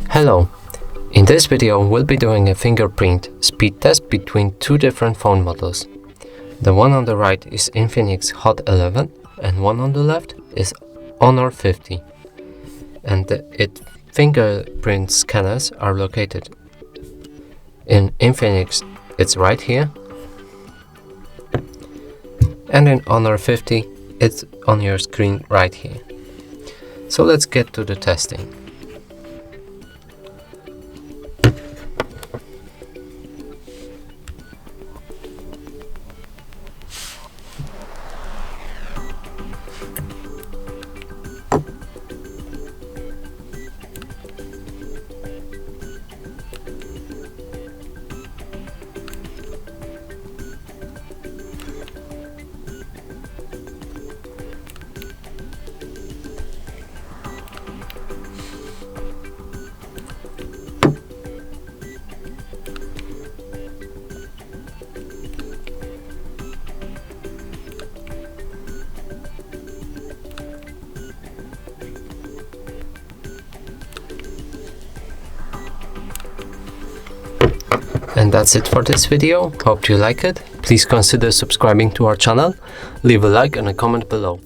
Hello, in this video we'll be doing a fingerprint speed test between two different phone models. The one on the right is Infinix Hot 11 and one on the left is Honor 50. And its fingerprint scanners are located in Infinix, it's right here, and in Honor 50 it's on your screen right here. So let's get to the testing. And that's it for this video. Hope you like it. Please consider subscribing to our channel. Leave a like and a comment below.